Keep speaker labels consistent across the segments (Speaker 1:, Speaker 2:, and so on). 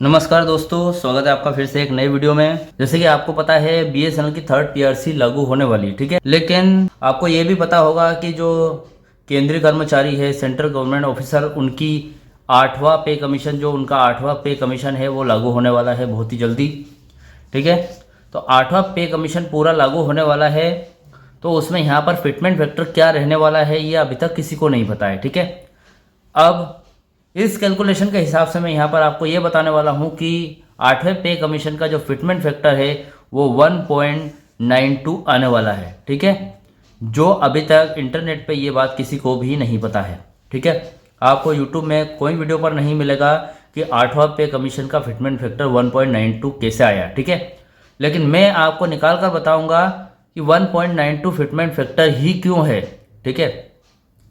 Speaker 1: नमस्कार दोस्तों, स्वागत है आपका फिर से एक नई वीडियो में। जैसे कि आपको पता है बीएसएनएल की थर्ड पीआरसी लागू होने वाली है, ठीक है। लेकिन आपको ये भी पता होगा कि जो केंद्रीय कर्मचारी है, सेंट्रल गवर्नमेंट ऑफिसर, उनकी 8वां पे कमीशन, जो उनका 8वां पे कमीशन है वो लागू होने वाला है बहुत ही जल्दी, ठीक है। तो 8वां पे कमीशन पूरा लागू होने वाला है, तो उसमें यहाँ पर फिटमेंट फैक्टर क्या रहने वाला है ये अभी तक किसी को नहीं पता है, ठीक है। अब इस कैलकुलेशन के हिसाब से मैं यहाँ पर आपको ये बताने वाला हूँ कि 8वें पे कमीशन का जो फिटमेंट फैक्टर है वो 1.92 आने वाला है, ठीक है। जो अभी तक इंटरनेट पे ये बात किसी को भी नहीं पता है, ठीक है। आपको यूट्यूब में कोई वीडियो पर नहीं मिलेगा कि 8वां पे कमीशन का फिटमेंट फैक्टर 1.92 कैसे आया, ठीक है। लेकिन मैं आपको निकाल कर बताऊँगा कि 1.92 फिटमेंट फैक्टर ही क्यों है, ठीक है।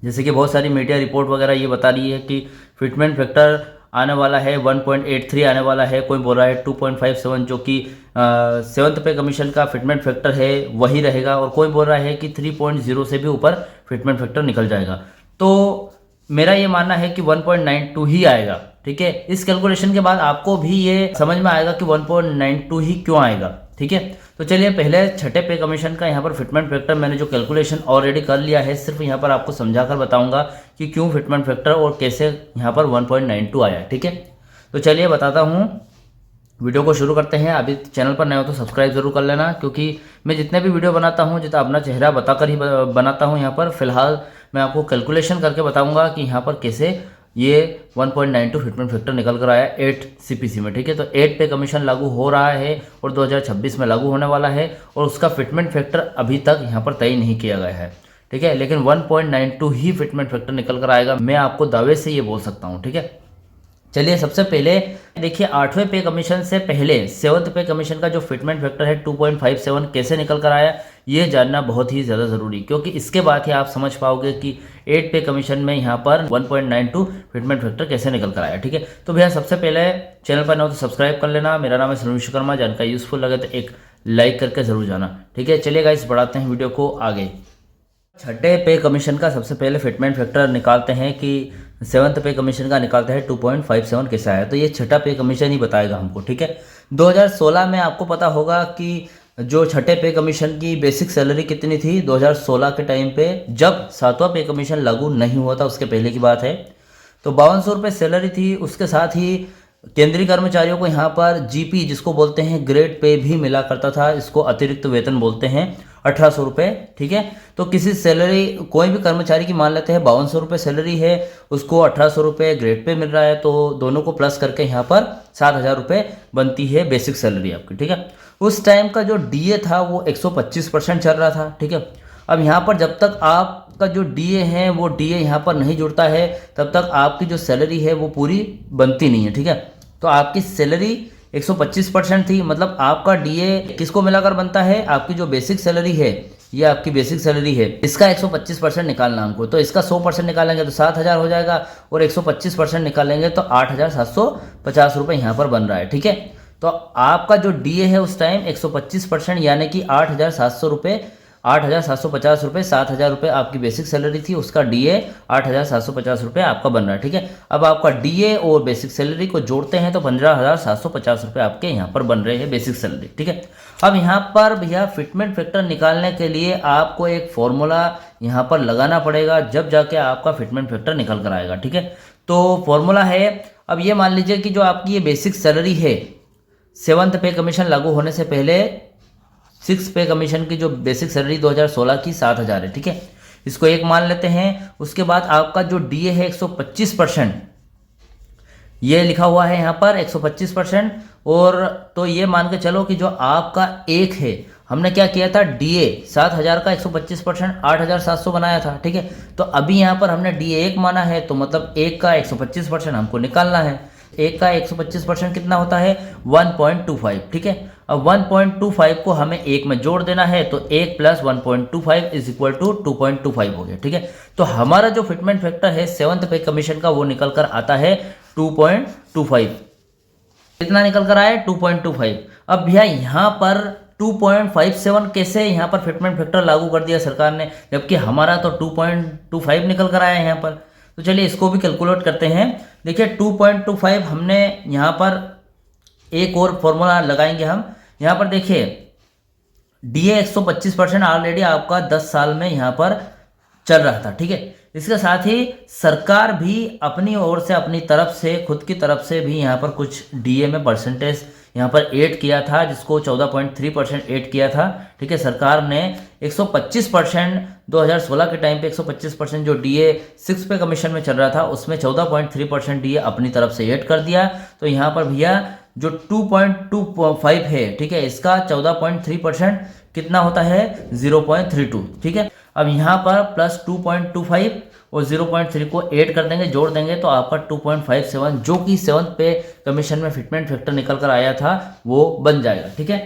Speaker 1: जैसे कि बहुत सारी मीडिया रिपोर्ट वगैरह ये बता रही है कि फिटमेंट फैक्टर आने वाला है 1.83 आने वाला है, कोई बोल रहा है 2.57 जो कि सेवन्थ पे कमीशन का फिटमेंट फैक्टर है वही रहेगा, और कोई बोल रहा है कि 3.0 से भी ऊपर फिटमेंट फैक्टर निकल जाएगा। तो मेरा ये मानना है कि 1.92 ही आएगा, ठीक है। इस कैलकुलेशन के बाद आपको भी ये समझ में आएगा कि 1.92 ही क्यों आएगा, ठीक है। तो चलिए पहले छठे पे कमीशन का यहाँ पर फिटमेंट फैक्टर मैंने जो कैलकुलेशन ऑलरेडी कर लिया है, सिर्फ यहाँ पर आपको समझा कर बताऊंगा कि क्यों फिटमेंट फैक्टर और कैसे यहाँ पर 1.92 आया, ठीक है। तो चलिए बताता हूँ, वीडियो को शुरू करते हैं। अभी चैनल पर नए हो तो सब्सक्राइब जरूर कर लेना, क्योंकि मैं जितने भी वीडियो बनाता हूँ जितना अपना चेहरा बताकर ही बनाता हूँ। यहाँ पर फिलहाल मैं आपको कैलकुलेशन करके बताऊँगा कि यहाँ पर कैसे ये 1.92 फिटमेंट फैक्टर निकल कर आया 8 सीपीसी में, ठीक है। तो 8 पे कमीशन लागू हो रहा है और 2026 में लागू होने वाला है, और उसका फिटमेंट फैक्टर अभी तक यहाँ पर तय नहीं किया गया है, ठीक है। लेकिन 1.92 ही फिटमेंट फैक्टर निकल कर आएगा, मैं आपको दावे से ये बोल सकता हूँ, ठीक है। चलिए सबसे पहले देखिए 8वें पे कमीशन से पहले 7th पे कमीशन का जो फिटमेंट फैक्टर है 2.57 कैसे निकल कर आया, ये जानना बहुत ही ज़्यादा ज़रूरी, क्योंकि इसके बाद ही आप समझ पाओगे कि 8 पे कमीशन में यहाँ पर 1.92 फिटमेंट फैक्टर कैसे निकल कर आया, ठीक है। तो भैया सबसे पहले चैनल पर न हो तो सब्सक्राइब कर लेना। मेरा नाम है सुनील विश्वकर्मा। जानकारी यूजफुल लगे तो एक लाइक करके ज़रूर जाना, ठीक है। चलिए गाइस बढ़ाते हैं वीडियो को आगे। छठे पे कमीशन का सबसे पहले फिटमेंट फैक्टर निकालते हैं कि 7th पे कमीशन का निकालते हैं 2.57 कैसा आया। तो ये छठा पे कमीशन ही बताएगा हमको, ठीक है। 2016 में आपको पता होगा कि जो छठे पे कमीशन की बेसिक सैलरी कितनी थी 2016 के टाइम पे, जब 7वां पे कमीशन लागू नहीं हुआ था, उसके पहले की बात है। तो 5200 रुपये सैलरी थी। उसके साथ ही केंद्रीय कर्मचारियों को यहाँ पर जीपी जिसको बोलते हैं ग्रेड पे भी मिला करता था, इसको अतिरिक्त वेतन बोलते हैं, 1800 रुपये, ठीक है। तो किसी सैलरी कोई भी कर्मचारी की मान लेते हैं 5200 रुपये सैलरी है, उसको 1800 रुपये ग्रेड पे मिल रहा है, तो दोनों को प्लस करके यहाँ पर 7000 रुपये बनती है बेसिक सैलरी आपकी, ठीक है। उस टाइम का जो डीए था वो 125% चल रहा था, ठीक है। अब यहाँ पर जब तक आपका जो डीए है वो डीए यहाँ पर नहीं जुड़ता है, तब तक आपकी जो सैलरी है वो पूरी बनती नहीं है, ठीक है। तो आपकी सैलरी 125% थी, मतलब आपका डीए किसको मिलाकर बनता है, आपकी जो बेसिक सैलरी है, ये आपकी बेसिक सैलरी है, इसका 125% निकालना हमको। तो इसका 100% निकालेंगे तो 7000 हो जाएगा, और 125% निकालेंगे तो 8750 रुपये यहाँ पर बन रहा है, ठीक है। तो आपका जो डीए है उस टाइम 125% यानी कि 8700 रुपये, 8750 रुपये, 7000 रुपये आपकी बेसिक सैलरी थी, उसका डीए 8750 रुपये आपका बन रहा है, ठीक है। अब आपका डीए और बेसिक सैलरी को जोड़ते हैं तो 15750 रुपये आपके यहाँ पर बन रहे हैं बेसिक सैलरी, ठीक है। अब यहाँ पर भैया फिटमेंट फैक्टर निकालने के लिए आपको एक फॉर्मूला यहाँ पर लगाना पड़ेगा, जब जाके आपका फिटमेंट फैक्टर निकल कर आएगा, ठीक है। तो फॉर्मूला है, अब ये मान लीजिए कि जो आपकी ये बेसिक सैलरी है 7th पे कमीशन लागू होने से पहले 6 पे कमीशन की जो बेसिक सैलरी 2016 की 7000 है, ठीक है। इसको एक मान लेते हैं। उसके बाद आपका जो डीए है 125%, ये लिखा हुआ है यहाँ पर 125%, और तो ये मान के चलो कि जो आपका एक है, हमने क्या किया था, डीए 7000 का 125% 8700 बनाया था, ठीक है। तो अभी यहाँ पर हमने डीए 1 माना है, तो मतलब 1 का 125% हमको निकालना है। 1 का 125% कितना होता है, 1.25, ठीक है। अब 1.25 को हमें 1 में जोड़ देना है, तो 1 + 1.25 = 2.25 हो गया, ठीक है। तो हमारा जो फिटमेंट फैक्टर है 7th पे कमीशन का वो निकल कर आता है 2.25। कितना निकल कर आया, 2.25। अब भैया यहाँ पर 2.57 कैसे यहाँ पर फिटमेंट फैक्टर लागू कर दिया सरकार ने, जबकि हमारा तो 2.25 निकल कर आया है यहाँ पर। तो चलिए इसको भी कैलकुलेट करते हैं। देखिए 2.25 हमने यहाँ पर एक और फॉर्मूला लगाएंगे हम। यहाँ पर देखिए डीए 125% ऑलरेडी आपका 10 साल में यहाँ पर चल रहा था, ठीक है। इसके साथ ही सरकार भी अपनी ओर से, अपनी तरफ से, खुद की तरफ से भी यहाँ पर कुछ डीए में परसेंटेज यहाँ पर ऐड किया था, जिसको 14.3% ऐड किया था, ठीक है। सरकार ने 125% 2016 के टाइम पे 125% जो डीए 6 पे कमीशन में चल रहा था उसमें 14.3% डीए अपनी तरफ से ऐड कर दिया। तो यहाँ पर भैया जो 2.25 है, ठीक है, इसका 14.3% कितना होता है 0.32, ठीक है। अब यहाँ पर प्लस 2.25 और 0.3 को ऐड कर देंगे, जोड़ देंगे तो आपका 2.57 जो कि 7th पे कमीशन में फिटमेंट फैक्टर निकल कर आया था वो बन जाएगा, ठीक है।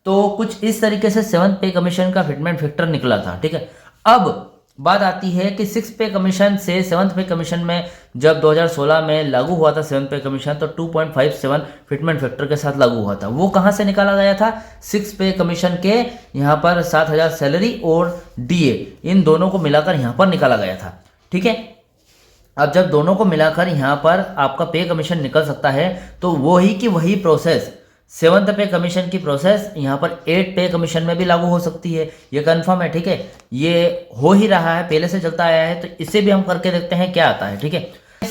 Speaker 1: तो कुछ इस तरीके से 7th पे कमीशन का फिटमेंट फैक्टर निकला था, ठीक है। अब बात आती है कि 6 पे कमीशन से 7th पे कमीशन में जब 2016 में लागू हुआ था 7th पे कमीशन, तो 2.57 फिटमेंट फैक्टर के साथ लागू हुआ था। वो कहाँ से निकाला गया था? 6 पे कमीशन के यहाँ पर 7,000 सैलरी और डीए इन दोनों को मिलाकर यहाँ पर निकाला गया था, ठीक है। अब जब दोनों को मिलाकर यहाँ पर आपका पे कमीशन निकल सकता है तो वही की वही प्रोसेस 7th पे कमीशन की प्रोसेस यहाँ पर 8 पे कमीशन में भी लागू हो सकती है, ये कंफर्म है, ठीक है। ये हो ही रहा है, पहले से चलता आया है, तो इसे भी हम करके देखते हैं क्या आता है, ठीक है।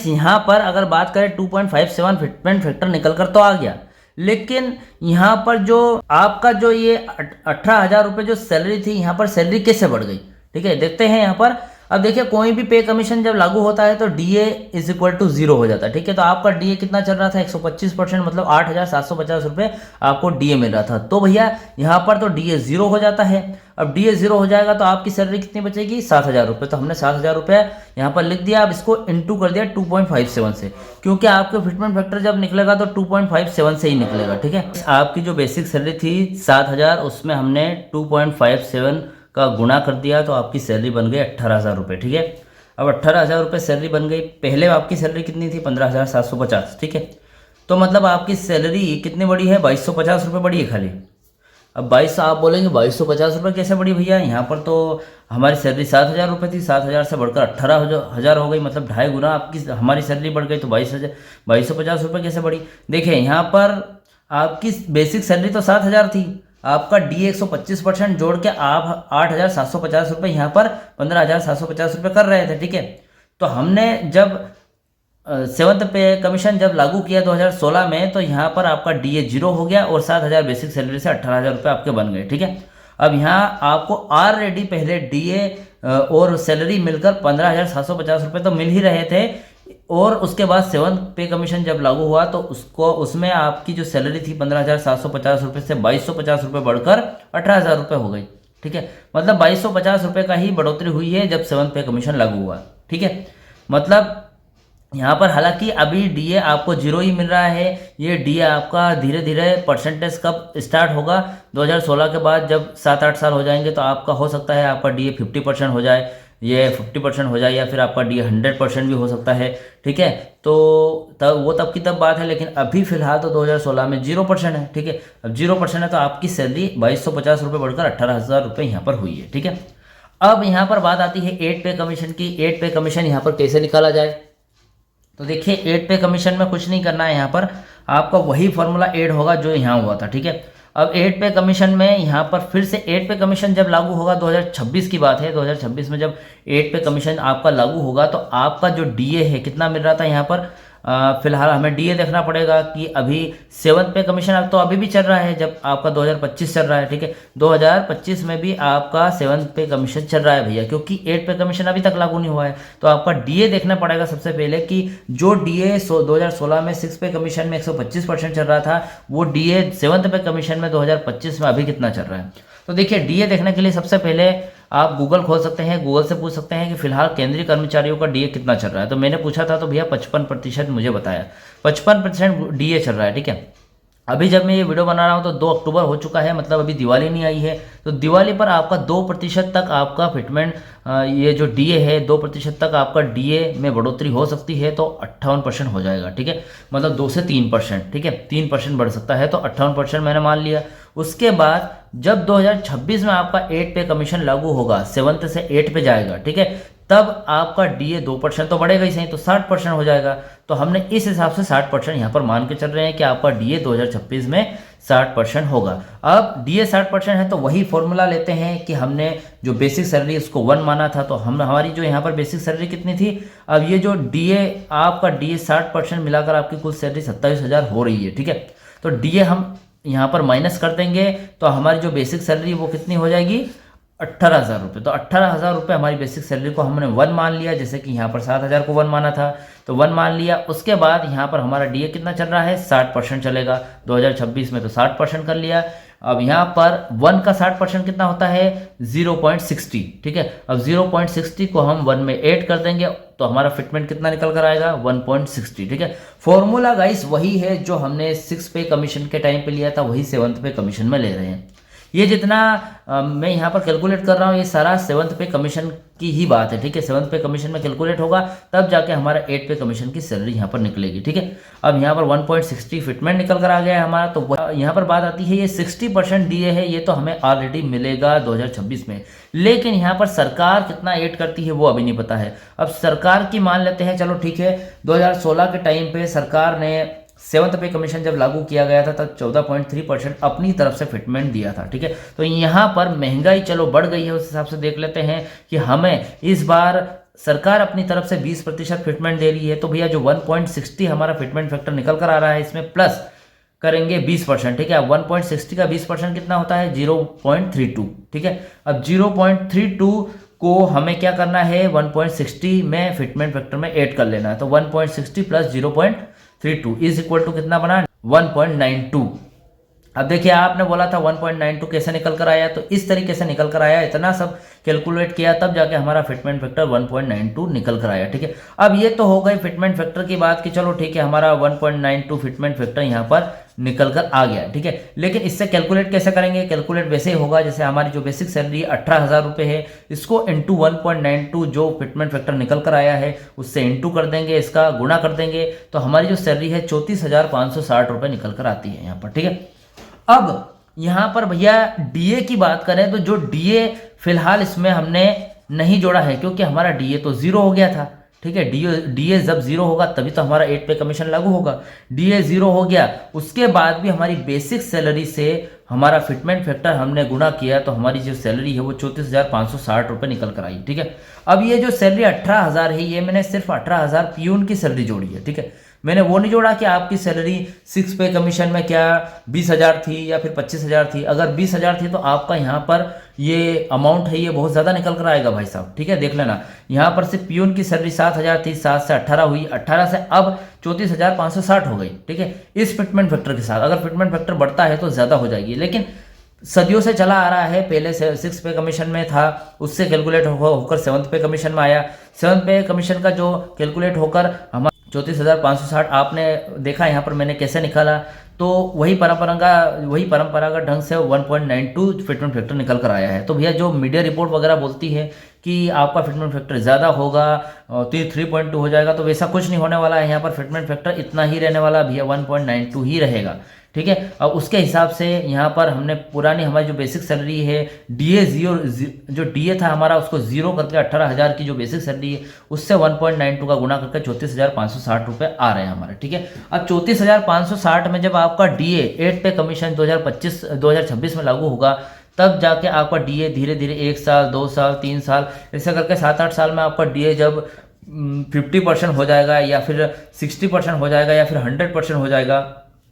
Speaker 1: यहाँ पर अगर बात करें 2.57 फिटमेंट फैक्टर निकल कर तो आ गया, लेकिन यहाँ पर जो आपका जो ये 18,000 रुपये जो सैलरी थी, यहाँ पर सैलरी कैसे बढ़ गई, ठीक है, देखते हैं यहाँ पर। अब देखिए कोई भी पे कमीशन जब लागू होता है तो डीए इज इक्वल टू 0 हो जाता है, ठीक है। तो आपका डीए कितना चल रहा था 125%, मतलब 8,750 रुपये आपको डीए मिल रहा था। तो भैया यहाँ पर तो डीए 0 हो जाता है। अब डीए 0 हो जाएगा तो आपकी सैलरी कितनी बचेगी 7,000 रुपये। तो हमने 7,000 रुपये यहाँ पर लिख दिया। अब इसको इंटू कर दिया 2.57 से, क्योंकि आपके फिटमेंट फैक्टर जब निकलेगा तो 2.57 से ही निकलेगा, ठीक है। आपकी जो बेसिक सैलरी थी 7,000, उसमें हमने 2.57 का गुणा कर दिया तो आपकी सैलरी बन गई 18,000 रुपये, ठीक है। अब 18,000 रुपये सैलरी बन गई। पहले आपकी सैलरी कितनी थी 15,750, ठीक है। तो मतलब आपकी सैलरी कितनी बड़ी है 2,250 रुपये बड़ी है खाली। अब 2200 आप बोलेंगे 2,250 रुपये कैसे बढ़ी भैया, यहाँ पर तो हमारी सैलरी 7,000 रुपये थी, 7,000 से बढ़कर 18,000 हो गई, मतलब 2.5 गुना आपकी हमारी सैलरी बढ़ गई। तो 2,250 रुपये कैसे बढ़ी? देखिए यहाँ पर आपकी बेसिक सैलरी तो 7,000 थी, आपका डी 125% जोड़ के आप 8,750 रुपये यहाँ पर 15,750 रुपये कर रहे थे, ठीक है। तो हमने जब 7th पे कमीशन जब लागू किया 2016 में, तो यहाँ पर आपका डीए 0 हो गया और 7,000 बेसिक सैलरी से 18,000 रुपये आपके बन गए, ठीक है। अब यहाँ आपको ऑलरेडी पहले डीए और सैलरी मिलकर 15,750 रुपये तो मिल ही रहे थे, और उसके बाद 7th पे कमीशन जब लागू हुआ तो उसमें आपकी जो सैलरी थी 15,750 रुपये से 2,250 रुपये बढ़कर 18,000 रुपये हो गई, ठीक है। मतलब 2,250 रुपये का ही बढ़ोतरी हुई है जब 7th पे कमीशन लागू हुआ, ठीक है। मतलब यहाँ पर हालांकि अभी डीए आपको 0 ही मिल रहा है। ये डीए आपका धीरे धीरे परसेंटेज कब स्टार्ट होगा 2016 के बाद, जब 7-8 साल हो जाएंगे तो आपका हो सकता है आपका डीए 50% हो जाए, ये 50% हो जाए, या फिर आपका डीए 100% भी हो सकता है, ठीक है। तो तब की तब बात है, लेकिन अभी फिलहाल तो 2016 में 0% है, ठीक है। अब 0% है तो आपकी सैलरी 2,250 रुपये बढ़कर 18,000 रुपये यहाँ पर हुई है, ठीक है। अब यहाँ पर बात आती है 8 पे कमीशन की। 8 पे कमीशन यहाँ पर कैसे निकाला जाए? तो देखिए 8 पे कमीशन में कुछ नहीं करना है, यहाँ पर आपका वही फॉर्मूला ऐड होगा जो यहाँ हुआ था, ठीक है। अब 8 पे कमीशन में यहाँ पर फिर से 8 पे कमीशन जब लागू होगा, 2026 की बात है, 2026 में जब 8 पे कमीशन आपका लागू होगा तो आपका जो डीए है कितना मिल रहा था यहाँ पर, फिलहाल हमें डीए देखना पड़ेगा कि अभी 7th पे कमीशन अब तो अभी भी चल रहा है, जब आपका 2025 चल रहा है, ठीक है। 2025 में भी आपका 7th पे कमीशन चल रहा है भैया, क्योंकि 8 पे कमीशन अभी तक लागू नहीं हुआ है। तो आपका डीए देखना पड़ेगा सबसे पहले कि जो डीए 2016 में 6 पे कमीशन में 125% चल रहा था, वो डीए 7th पे कमीशन में 2025 में अभी कितना चल रहा है। तो देखिए डीए देखने के लिए सबसे पहले आप गूगल खोल सकते हैं, गूगल से पूछ सकते हैं कि फिलहाल केंद्रीय कर्मचारियों का डीए कितना चल रहा है। तो मैंने पूछा था तो भैया 55% मुझे बताया, 55% डीए चल रहा है, ठीक है। अभी जब मैं ये वीडियो बना रहा हूँ तो 2 अक्टूबर हो चुका है, मतलब अभी दिवाली नहीं आई है। तो दिवाली पर आपका 2% तक आपका फिटमेंट ये जो डीए है 2% तक आपका डीए में बढ़ोतरी हो सकती है, तो 58% हो जाएगा, ठीक है। मतलब 2 से 3%, ठीक है, 3% बढ़ सकता है, तो 58% मैंने मान लिया। उसके बाद जब 2026 में आपका 8 पे कमीशन लागू होगा, 7th से 8 पे जाएगा, ठीक है, तब आपका डीए 2% तो बढ़ेगा ही सही, तो 60% हो जाएगा। तो हमने इस हिसाब से 60% यहाँ पर मान के चल रहे हैं कि आपका डीए 2026 में 60% होगा। अब डीए 60% है तो वही फॉर्मूला लेते हैं कि हमने जो बेसिक सैलरी उसको 1 माना था, तो हम हमारी जो यहाँ पर बेसिक सैलरी कितनी थी, अब ये जो डीए आपका डीए 60% मिलाकर आपकी कुल सैलरी 27,000 हो रही है, ठीक है। तो डीए हम यहाँ पर माइनस कर देंगे तो हमारी जो बेसिक सैलरी वो कितनी हो जाएगी, 18,000 रुपये। तो 18,000 रुपये हमारी बेसिक सैलरी को हमने 1 मान लिया, जैसे कि यहाँ पर 7,000 को 1 माना था तो 1 मान लिया। उसके बाद यहाँ पर हमारा डीए कितना चल रहा है, 60% चलेगा 2026 में, तो 60% कर लिया। अब यहाँ पर 1 का 60% कितना होता है, 0.60, ठीक है। अब 0.60 को हम 1 में ऐड कर देंगे तो हमारा फिटमेंट कितना निकल कर आएगा, 1.60, ठीक है। फॉर्मूला गाइस वही है जो हमने 6 पे कमीशन के टाइम पे लिया था, वही 7th पे कमीशन में ले रहे हैं। ये जितना मैं यहाँ पर कैलकुलेट कर रहा हूँ ये सारा 7th पे कमीशन की ही बात है, ठीक है। 7th पे कमीशन में कैलकुलेट होगा तब जाके हमारा 8 पे कमीशन की सैलरी यहाँ पर निकलेगी, ठीक है। अब यहाँ पर 1.60 फिटमेंट निकल कर आ गया है हमारा। तो यहाँ पर बात आती है ये 60% डीए है, ये तो हमें ऑलरेडी मिलेगा 2026 में, लेकिन यहाँ पर सरकार कितना ऐड करती है वो अभी नहीं पता है। अब सरकार की मान लेते हैं, चलो ठीक है। 2016 के टाइम पे सरकार ने 7th पे कमीशन जब लागू किया गया था तब 14.3% अपनी तरफ से फिटमेंट दिया था, ठीक है। तो यहाँ पर महंगाई चलो बढ़ गई है, उस हिसाब से देख लेते हैं कि हमें इस बार सरकार अपनी तरफ से 20% फिटमेंट दे रही है। तो भैया जो 1.60 हमारा फिटमेंट फैक्टर निकल कर आ रहा है इसमें प्लस करेंगे 20%, ठीक है। अब 1.60 का 20% कितना होता है, 0.32, ठीक है। अब 0.32 को हमें क्या करना है, 1.60 में फिटमेंट फैक्टर में ऐड कर लेना है। तो 1.60 प्लस 0.32 इज इक्वल टू कितना बना, 1.92। अब देखिए आपने बोला था 1.92 कैसे निकल कर आया, तो इस तरीके से निकल कर आया, इतना सब कैलकुलेट किया तब जाके हमारा फिटमेंट फैक्टर 1.92 निकल कर आया, ठीक है। अब ये तो हो गई फिटमेंट फैक्टर की बात कि चलो ठीक है हमारा 1.92 फिटमेंट फैक्टर यहाँ पर निकल कर आ गया, ठीक है। लेकिन इससे कैलकुलेट कैसे करेंगे, कैलकुलेट वैसे ही होगा जैसे हमारी जो बेसिक सैलरी 18,000 रुपये है, इसको इंटू 1.92 जो फिटमेंट फैक्टर निकल कर आया है उससे इंटू कर देंगे, इसका गुणा कर देंगे, तो हमारी जो सैलरी है 34,560 रुपये निकल कर आती है यहाँ पर, ठीक है। अब यहाँ पर भैया डीए की बात करें तो जो डीए फिलहाल इसमें हमने नहीं जोड़ा है क्योंकि हमारा डीए तो 0 हो गया था, ठीक है। डीए जब 0 होगा तभी तो हमारा 8 पे कमीशन लागू होगा। डीए 0 हो गया, उसके बाद भी हमारी बेसिक सैलरी से हमारा फिटमेंट फैक्टर हमने गुणा किया तो हमारी जो सैलरी है वो 34,560 रुपये निकल कर आई, ठीक है। अब ये जो सैलरी 18,000 है ये मैंने सिर्फ 18,000 पीयून की सैलरी जोड़ी है, ठीक है। मैंने वो नहीं जोड़ा कि आपकी सैलरी 6 पे कमीशन में क्या 20,000 थी या फिर 25,000 थी। अगर 20,000 थी तो आपका यहाँ पर ये अमाउंट है ये बहुत ज़्यादा निकल कर आएगा भाई साहब, ठीक है। देख लेना यहाँ पर से पीयून की सैलरी 7,000 थी, 7 से 18 हुई, 18 से अब 34,560 हो गई, ठीक है। इस फिटमेंट फैक्टर के साथ अगर फिटमेंट फैक्टर बढ़ता है तो ज़्यादा हो जाएगी, लेकिन सदियों से चला आ रहा है, पहले से 6 पे कमीशन में था उससे कैलकुलेट होकर 7th पे कमीशन में आया। 7th पे कमीशन का जो कैलकुलेट होकर हमारा 34,560 आपने देखा यहाँ पर मैंने कैसे निकाला, तो वही परंपरागत ढंग से 1.92 फिटमेंट फैक्टर निकल कर आया है। तो भैया जो मीडिया रिपोर्ट वगैरह बोलती है कि आपका फिटमेंट फैक्टर ज़्यादा होगा तो 3.2 हो जाएगा, तो वैसा कुछ नहीं होने वाला है। यहाँ पर फिटमेंट फैक्टर इतना ही रहने वाला भैया, 1.92 ही रहेगा, ठीक है। अब उसके हिसाब से यहाँ पर हमने पुरानी हमारी जो बेसिक सैलरी है डीए जो डीए था हमारा उसको 0 करके 18,000 की जो बेसिक सैलरी है उससे 1.92 का गुणा करके 34,560 रुपये आ रहे हैं हमारे, ठीक है। अब 34,560 में जब आपका डीए 8 पे कमीशन 2026 में लागू होगा तब जाके आपका डीए धीरे धीरे 1 साल 2 साल 3 साल ऐसे करके 7-8 साल में आपका डीए जब 50% हो जाएगा या फिर 60% हो जाएगा या फिर 100% हो जाएगा,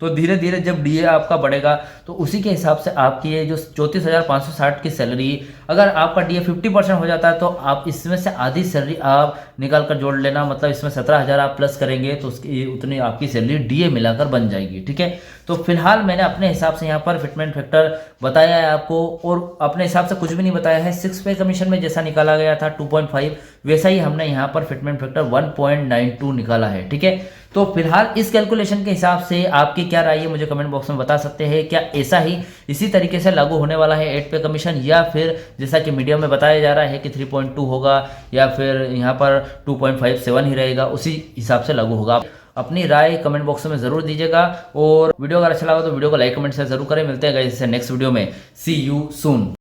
Speaker 1: तो धीरे धीरे जब डीए आपका बढ़ेगा तो उसी के हिसाब से आपकी ये जो 34,560 की सैलरी, अगर आपका डीए 50% हो जाता है तो आप इसमें से आधी सैलरी आप निकाल कर जोड़ लेना, मतलब इसमें 17,000 आप प्लस करेंगे तो उसकी उतनी आपकी सैलरी डीए मिलाकर बन जाएगी, ठीक है। तो फिलहाल मैंने अपने हिसाब से यहाँ पर फिटमेंट फैक्टर बताया है आपको, और अपने हिसाब से कुछ भी नहीं बताया है। 6 पे कमीशन में जैसा निकाला गया था 2.5 वैसा ही हमने यहाँ पर फिटमेंट फैक्टर 1.92 निकाला है, ठीक है। तो फिलहाल इस कैलकुलेशन के हिसाब से आपकी क्या राय है मुझे कमेंट बॉक्स में बता सकते हैं। क्या ऐसा ही इसी तरीके से लागू होने वाला है 8 पे कमीशन, या फिर जैसा कि मीडिया में बताया जा रहा है कि 3.2 होगा या फिर यहाँ पर 2.57 ही रहेगा, उसी हिसाब से लागू होगा। अपनी राय कमेंट बॉक्स में जरूर दीजिएगा, और वीडियो अगर अच्छा लगा तो वीडियो को लाइक कमेंट से जरूर करें। मिलते हैं गाइस नेक्स्ट वीडियो में, सी यू सून।